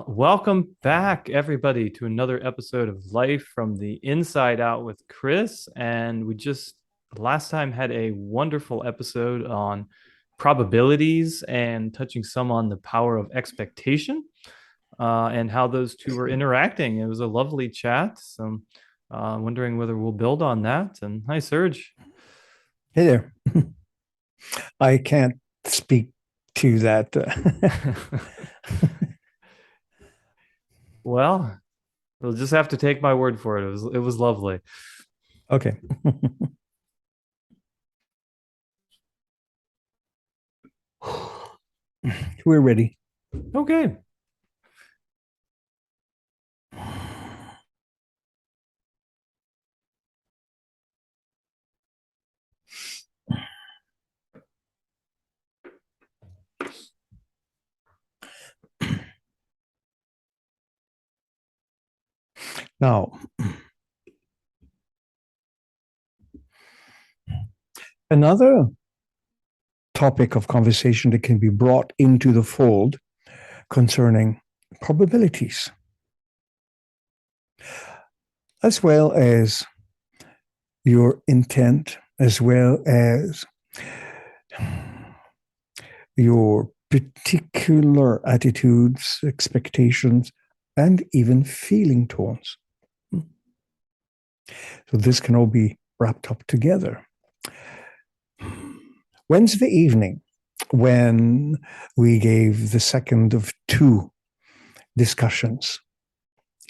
Well, welcome back, everybody, to another episode of Life from the Inside Out with Kris. And we just last time had a wonderful episode on probabilities and touching some on the power of expectation and how those two were interacting. It was a lovely chat. So, wondering whether we'll build on that. And hi, Serge. Hey there. I can't speak to that. Well, you'll just have to take my word for it. It was lovely. Okay. We're ready. Okay. Now, another topic of conversation that can be brought into the fold concerning probabilities, as well as your intent, as well as your particular attitudes, expectations, and even feeling tones. So this can all be wrapped up together. Wednesday evening, when we gave the second of two discussions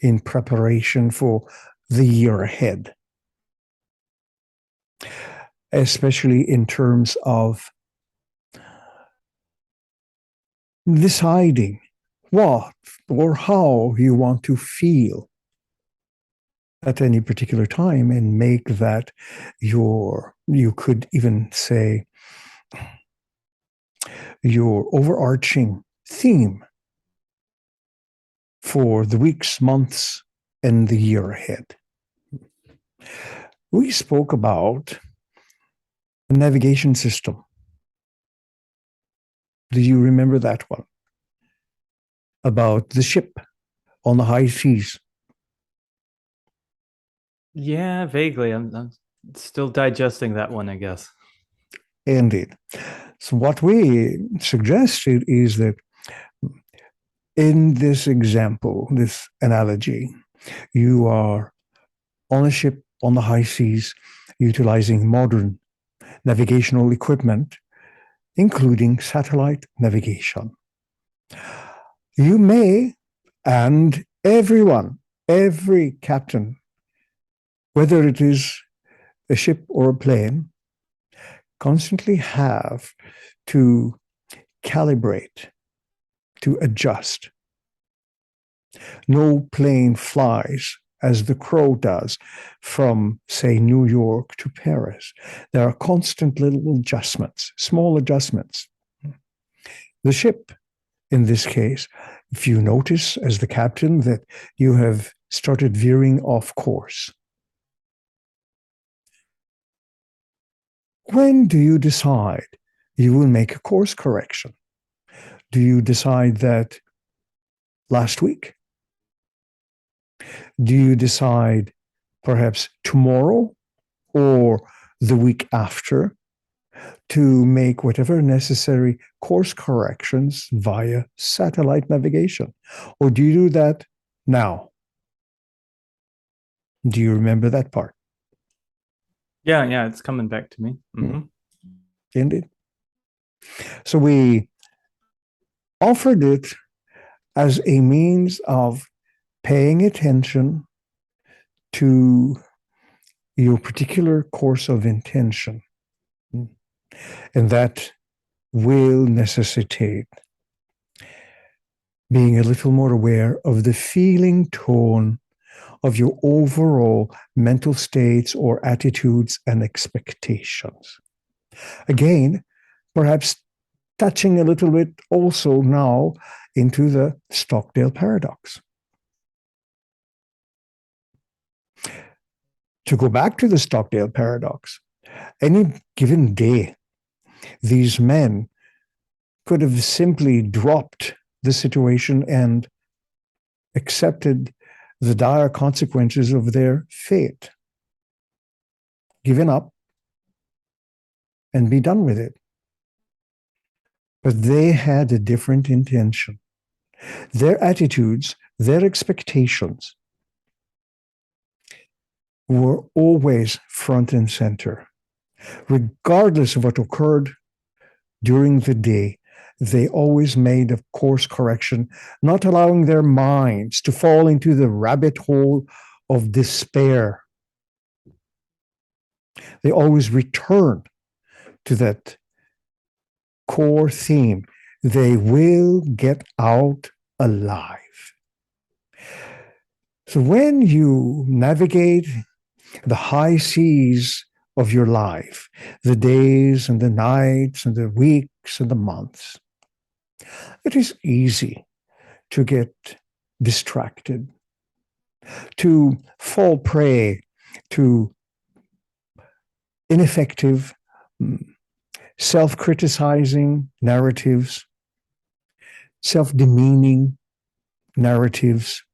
in preparation for the year ahead, especially in terms of deciding what or how you want to feel at any particular time and make that you could even say, your overarching theme for the weeks, months, and the year ahead. We spoke about the navigation system. Do you remember that one? About the ship on the high seas. Yeah, vaguely. I'm still digesting that one, I guess. Indeed. So what we suggested is that in this example, this analogy, you are on a ship on the high seas utilizing modern navigational equipment, including satellite navigation. You may, and everyone, every captain, whether it is a ship or a plane, constantly have to calibrate, to adjust. No plane flies as the crow does from, say, New York to Paris. There are constant little adjustments, small adjustments. The ship, in this case, if you notice as the captain that you have started veering off course, when do you decide you will make a course correction? Do you decide that last week? Do you decide perhaps tomorrow or the week after to make whatever necessary course corrections via satellite navigation? Or do you do that now? Do you remember that part? Yeah, it's coming back to me. Mm-hmm. Indeed. So we offered it as a means of paying attention to your particular course of intention. And that will necessitate being a little more aware of the feeling tone of your overall mental states or attitudes and expectations. Again, perhaps touching a little bit also now into the Stockdale paradox. To go back to the Stockdale paradox, any given day, these men could have simply dropped the situation and accepted the dire consequences of their fate, given up, and be done with it. But they had a different intention. Their attitudes, their expectations were always front and center. Regardless of what occurred during the day, they always made a course correction, not allowing their minds to fall into the rabbit hole of despair. They always returned to that core theme. They will get out alive. So when you navigate the high seas of your life, the days and the nights and the weeks and the months, it is easy to get distracted, to fall prey to ineffective, self-criticizing narratives, self-demeaning narratives,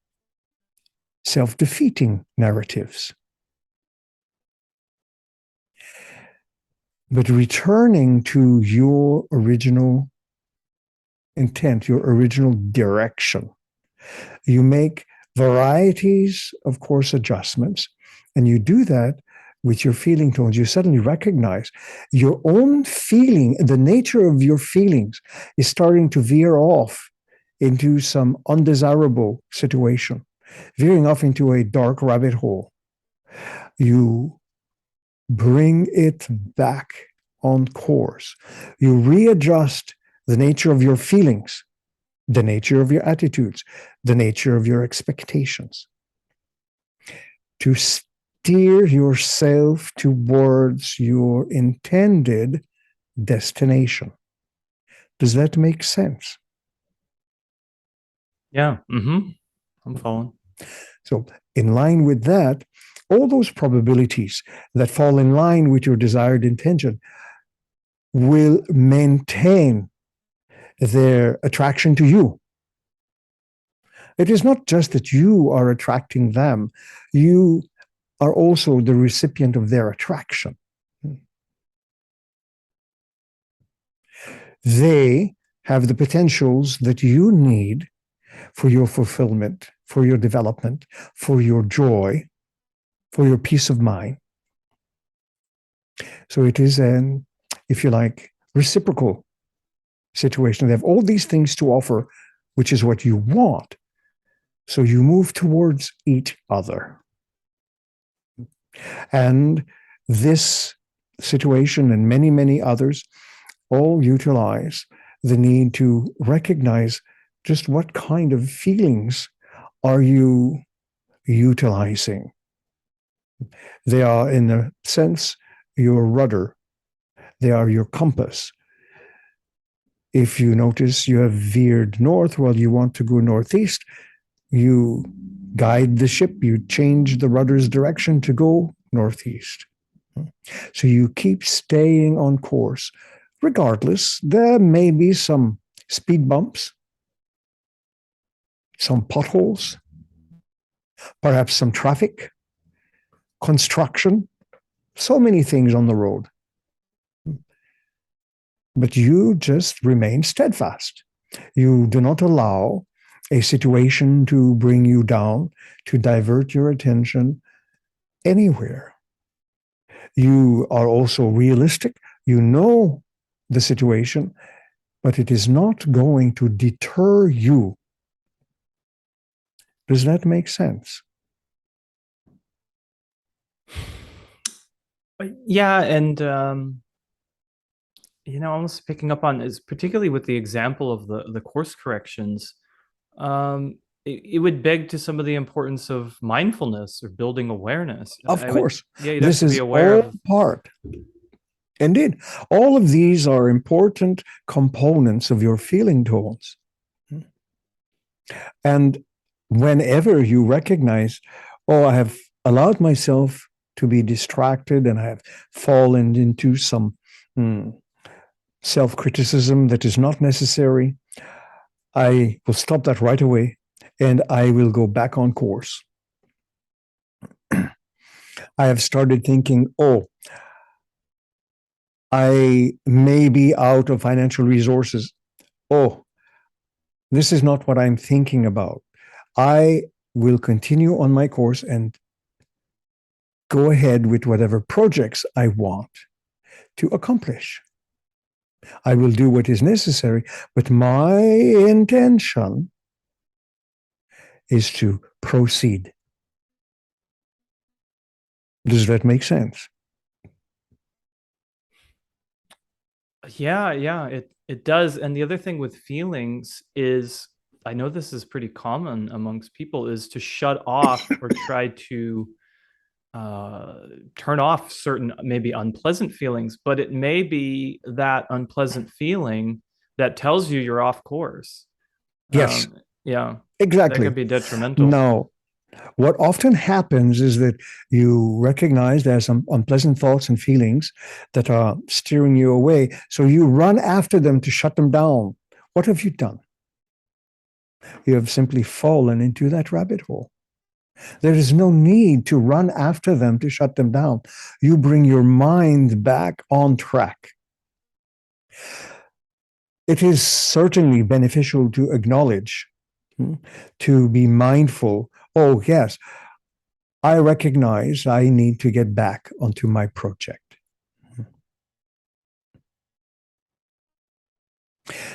self-defeating narratives. But returning to your original intent, your original direction, you make varieties of course adjustments, and you do that with your feeling tones. You suddenly recognize your own feeling, the nature of your feelings is starting to veer off into some undesirable situation, veering off into a dark rabbit hole. You bring it back on course. You readjust the nature of your feelings, the nature of your attitudes, the nature of your expectations, to steer yourself towards your intended destination. Does that make sense? Yeah. Mm-hmm. I'm following. So, in line with that, all those probabilities that fall in line with your desired intention will maintain their attraction to you. It is not just that you are attracting them, you are also the recipient of their attraction. They have the potentials that you need for your fulfillment, for your development, for your joy, for your peace of mind. So it is an, if you like, reciprocal situation. They have all these things to offer, which is what you want. So you move towards each other. And this situation and many, many others all utilize the need to recognize just what kind of feelings are you utilizing. They are, in a sense, your rudder. They are your compass. If you notice you have veered north, well, you want to go northeast, you guide the ship, you change the rudder's direction to go northeast. So you keep staying on course. Regardless, there may be some speed bumps, some potholes, perhaps some traffic, construction, so many things on the road. But you just remain steadfast. You do not allow a situation to bring you down, to divert your attention anywhere. You are also realistic. You know the situation, but it is not going to deter you. Does that make sense? Yeah, and almost picking up on is particularly with the example of the course corrections. It would beg to some of the importance of mindfulness or building awareness. Of course. Yeah, you'd have This to be is aware all of. part. Indeed, all of these are important components of your feeling tones. And whenever you recognize, oh, I have allowed myself to be distracted and I have fallen into some self-criticism that is not necessary, I will stop that right away and I will go back on course. I have started thinking, oh, I may be out of financial resources. Oh, this is not what I'm thinking about. I will continue on my course and go ahead with whatever projects I want to accomplish. I will do what is necessary, but my intention is to proceed. Does that make sense? Yeah, it does. And the other thing with feelings is, I know this is pretty common amongst people, is to shut off or try to uh, turn off certain maybe unpleasant feelings, but it may be that unpleasant feeling that tells you you're off course. Yes, Yeah, that can exactly. be detrimental. Now, what often happens is that you recognize there's some unpleasant thoughts and feelings that are steering you away. So you run after them to shut them down. What have you done? You have simply fallen into that rabbit hole. There is no need to run after them to shut them down. You bring your mind back on track. It is certainly beneficial to acknowledge, to be mindful. Oh, yes, I recognize I need to get back onto my project.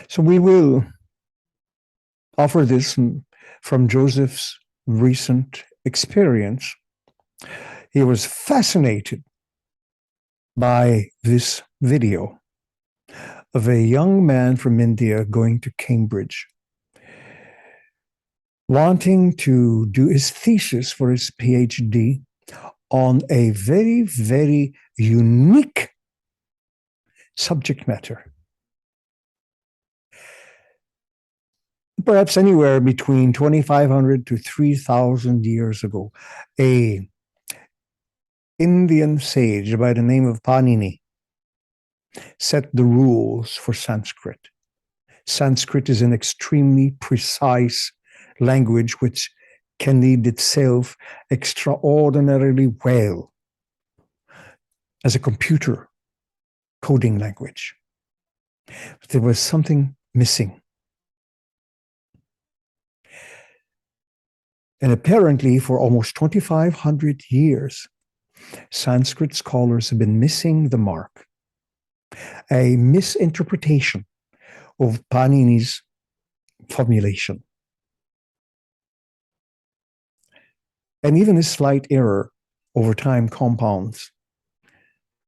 So we will offer this from Joseph's recent experience. He was fascinated by this video of a young man from India going to Cambridge, wanting to do his thesis for his PhD on a very, very unique subject matter. Perhaps anywhere between 2,500 to 3,000 years ago, a Indian sage by the name of Panini set the rules for Sanskrit. Sanskrit is an extremely precise language which can lead itself extraordinarily well as a computer coding language. But there was something missing. And apparently, for almost 2,500 years, Sanskrit scholars have been missing the mark. A misinterpretation of Panini's formulation. And even a slight error over time compounds.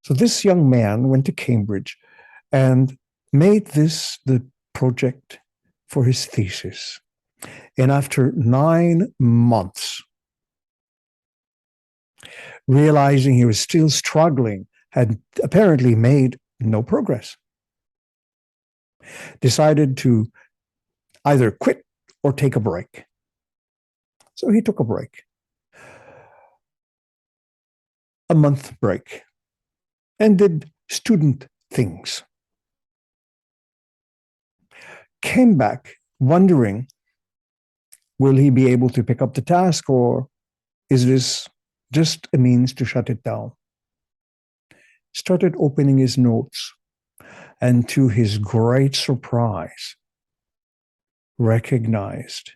So this young man went to Cambridge and made this the project for his thesis. And after 9 months, realizing he was still struggling, had apparently made no progress, decided to either quit or take a break. So he took a break, a month break, and did student things. Came back wondering, will he be able to pick up the task, or is this just a means to shut it down? Started opening his notes, and to his great surprise, recognized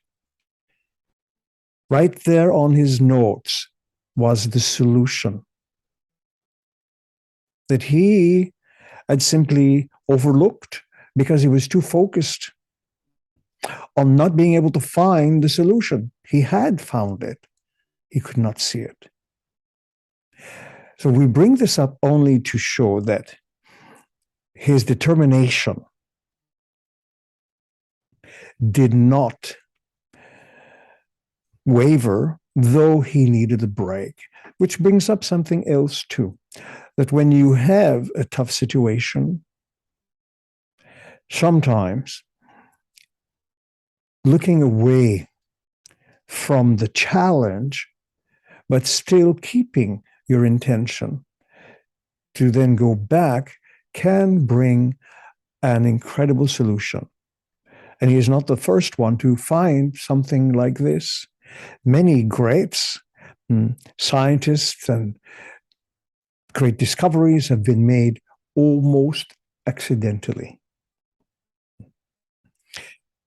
right there on his notes was the solution that he had simply overlooked because he was too focused on not being able to find the solution. He had found it. He could not see it. So we bring this up only to show that his determination did not waver, though he needed a break, which brings up something else too, that when you have a tough situation, sometimes looking away from the challenge, but still keeping your intention to then go back, can bring an incredible solution. And he is not the first one to find something like this. Many greats, scientists, and great discoveries have been made almost accidentally.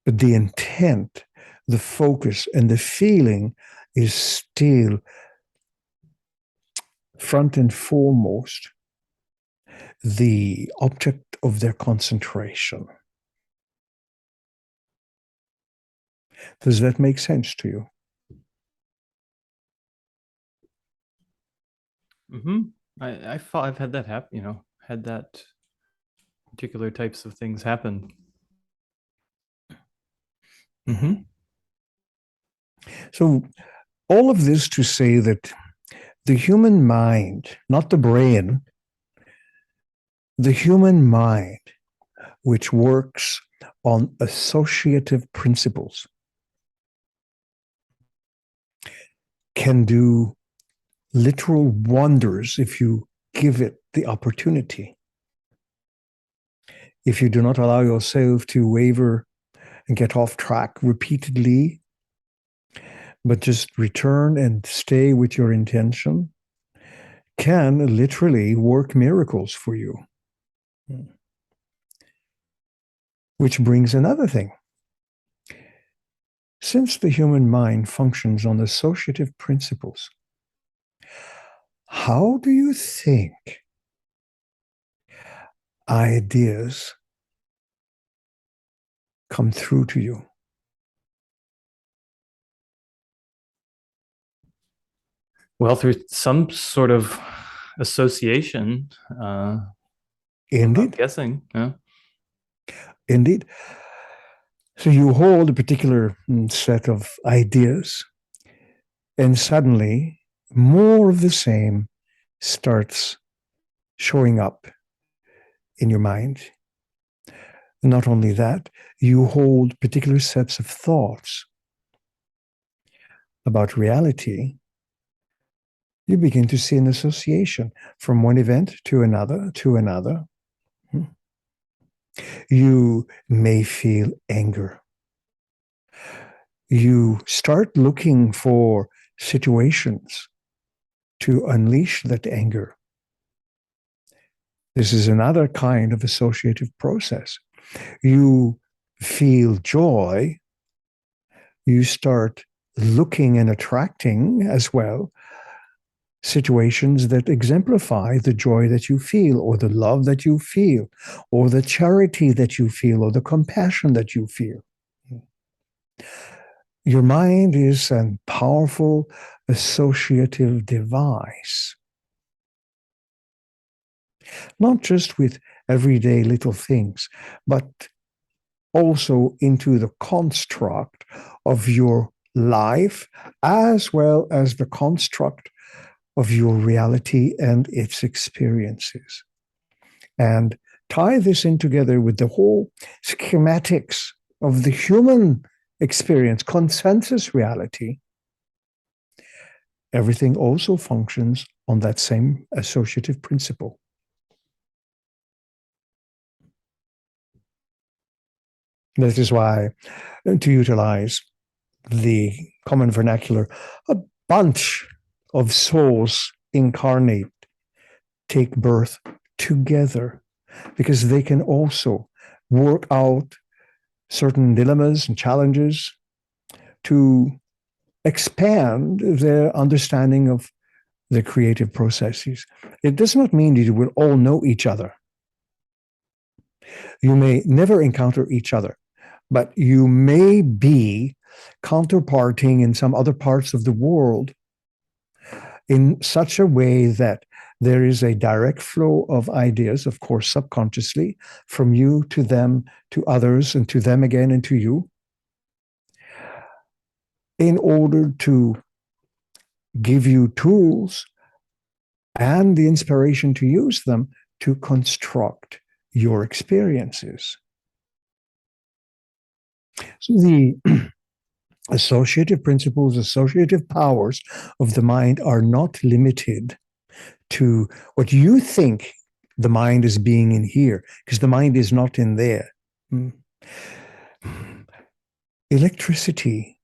But the intent, the focus, and the feeling is still front and foremost the object of their concentration. Does that make sense to you? Mm-hmm. I've had that happen, had that particular types of things happen. Mm-hmm. So, all of this to say that the human mind, not the brain, the human mind, which works on associative principles, can do literal wonders if you give it the opportunity. If you do not allow yourself to waver and get off track repeatedly, but just return and stay with your intention, can literally work miracles for you. Which brings another thing. Since the human mind functions on associative principles, how do you think ideas come through to you? Well, through some sort of association, I'm Indeed, guessing. Yeah. indeed. So you hold a particular set of ideas, and suddenly more of the same starts showing up in your mind. Not only that, you hold particular sets of thoughts about reality. You begin to see an association from one event to another to another. You may feel anger. You start looking for situations to unleash that anger. This is another kind of associative process. You feel joy. You start looking and attracting as well situations that exemplify the joy that you feel, or the love that you feel, or the charity that you feel, or the compassion that you feel. Your mind is a powerful associative device, not just with everyday little things, but also into the construct of your life, as well as the construct of your reality and its experiences. And tie this in together with the whole schematics of the human experience, consensus reality. Everything also functions on that same associative principle. That is why, to utilize the common vernacular, a bunch of souls incarnate take birth together, because they can also work out certain dilemmas and challenges to expand their understanding of the creative processes. It does not mean that you will all know each other. You may never encounter each other, but you may be counterparting in some other parts of the world in such a way that there is a direct flow of ideas, of course, subconsciously, from you to them, to others, and to them again, and to you, in order to give you tools and the inspiration to use them to construct your experiences. So the associative principles, associative powers of the mind are not limited to what you think the mind is being in here, because the mind is not in there. electricity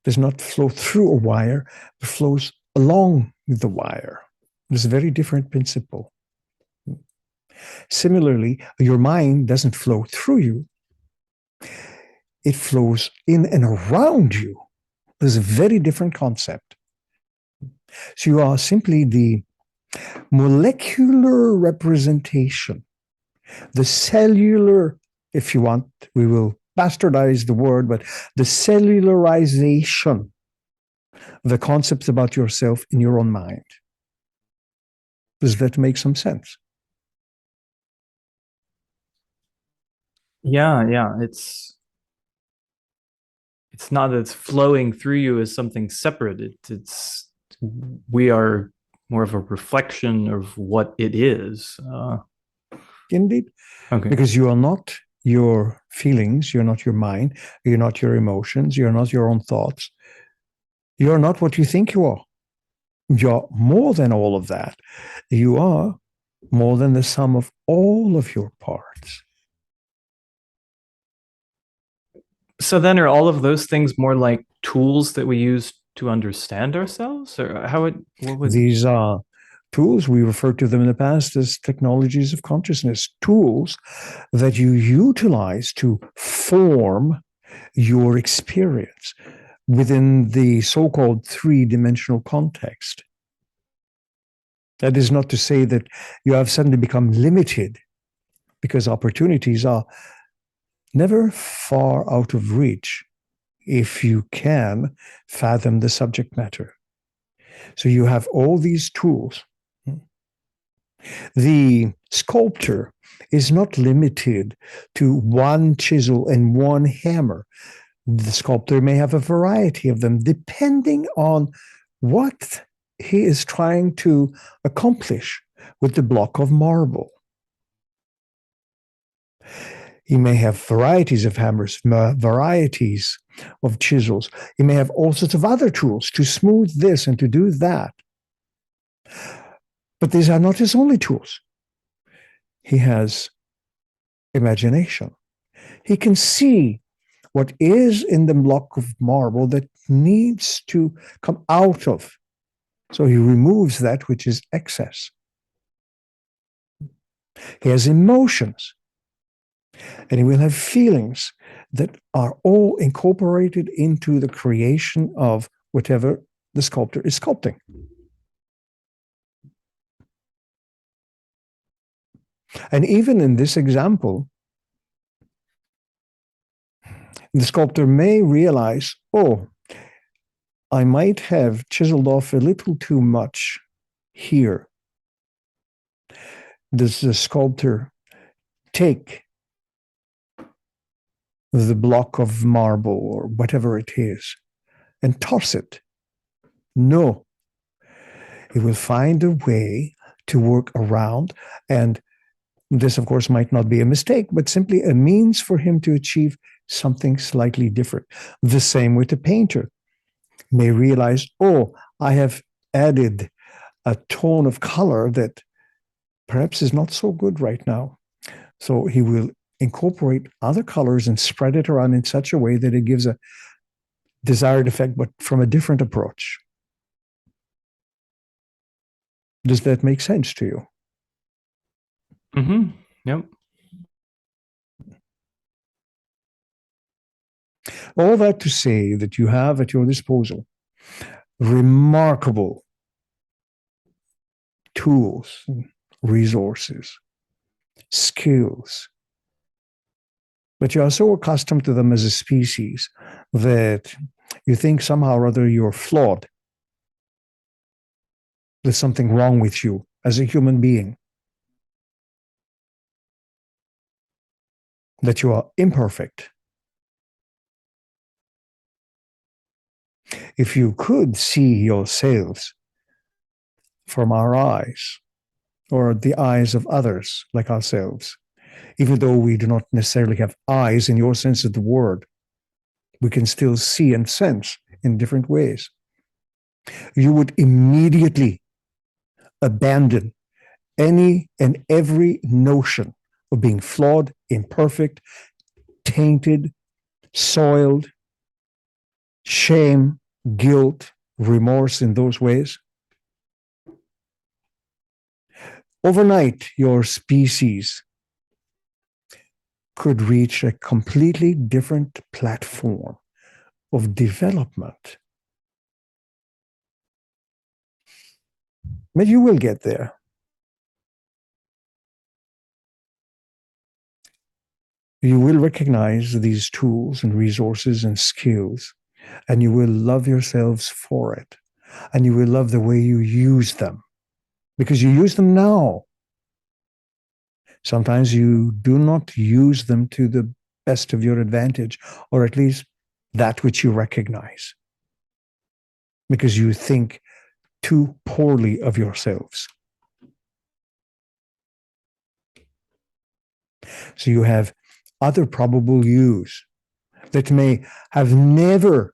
does not flow through a wire, but flows along the wire. It's a very different principle. Similarly, your mind doesn't flow through you, it flows in and around you. There's a very different concept. So you are simply the molecular representation, the cellular, if you want, we will bastardize the word, but the cellularization, the concepts about yourself in your own mind. Does that make some sense? Yeah. It's not that it's flowing through you as something separate. It's we are more of a reflection of what it is. Indeed. Okay. Because you are not your feelings, you're not your mind, you're not your emotions, you're not your own thoughts. You're not what you think you are. You're more than all of that. You are more than the sum of all of your parts. So then are all of those things more like tools that we use to understand ourselves? Or what would These are tools, we referred to them in the past as technologies of consciousness, tools that you utilize to form your experience within the so-called three-dimensional context. That is not to say that you have suddenly become limited, because opportunities are never far out of reach if you can fathom the subject matter. So you have all these tools. The sculptor is not limited to one chisel and one hammer. The sculptor may have a variety of them depending on what he is trying to accomplish with the block of marble. He may have varieties of hammers, varieties of chisels. He may have all sorts of other tools to smooth this and to do that. But these are not his only tools. He has imagination. He can see what is in the block of marble that needs to come out of. So he removes that which is excess. He has emotions, and he will have feelings that are all incorporated into the creation of whatever the sculptor is sculpting. And even in this example, the sculptor may realize, oh, I might have chiseled off a little too much here. Does the sculptor take the block of marble or whatever it is and toss it? No. He will find a way to work around, and this, of course, might not be a mistake, but simply a means for him to achieve something slightly different. The same with the painter. May realize, oh, I have added a tone of color that perhaps is not so good right now. So he will incorporate other colors and spread it around in such a way that it gives a desired effect, but from a different approach. Does that make sense to you? Mm-hmm. Yep. All that to say that you have at your disposal remarkable tools, resources, skills, but you are so accustomed to them as a species that you think somehow or other you're flawed. There's something wrong with you as a human being, that you are imperfect. If you could see yourselves from our eyes or the eyes of others like ourselves, even though we do not necessarily have eyes in your sense of the word, we can still see and sense in different ways. You would immediately abandon any and every notion of being flawed, imperfect, tainted, soiled, shame, guilt, remorse in those ways, overnight your species could reach a completely different platform of development. But you will get there. You will recognize these tools and resources and skills, and you will love yourselves for it. And you will love the way you use them because you use them now. Sometimes you do not use them to the best of your advantage, or at least that which you recognize, because you think too poorly of yourselves. So you have other probable yous that may have never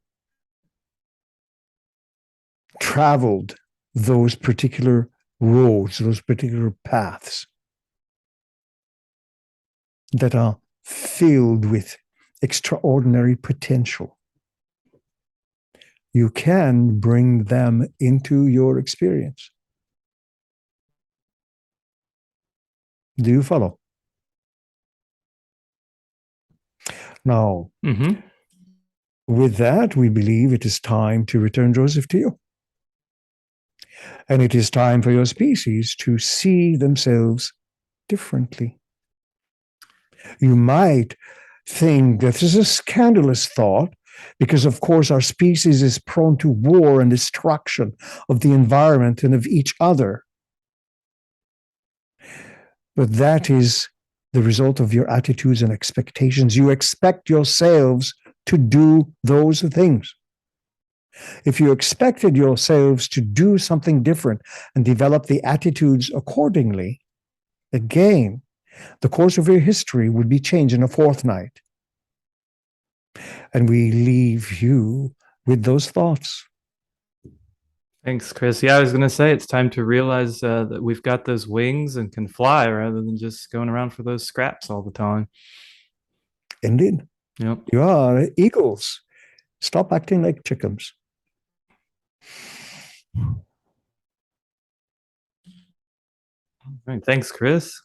traveled those particular roads, those particular paths that are filled with extraordinary potential. You can bring them into your experience. Do you follow? Now, with that, we believe it is time to return Joseph to you. And it is time for your species to see themselves differently. You might think that this is a scandalous thought because, of course, our species is prone to war and destruction of the environment and of each other. But that is the result of your attitudes and expectations. You expect yourselves to do those things. If you expected yourselves to do something different and develop the attitudes accordingly, again, the course of your history would be changed in a fortnight. And we leave you with those thoughts. Thanks, Kris. Yeah, I was going to say it's time to realize that we've got those wings and can fly rather than just going around for those scraps all the time. Indeed. Yep. You are eagles. Stop acting like chickens. All right. Thanks, Kris.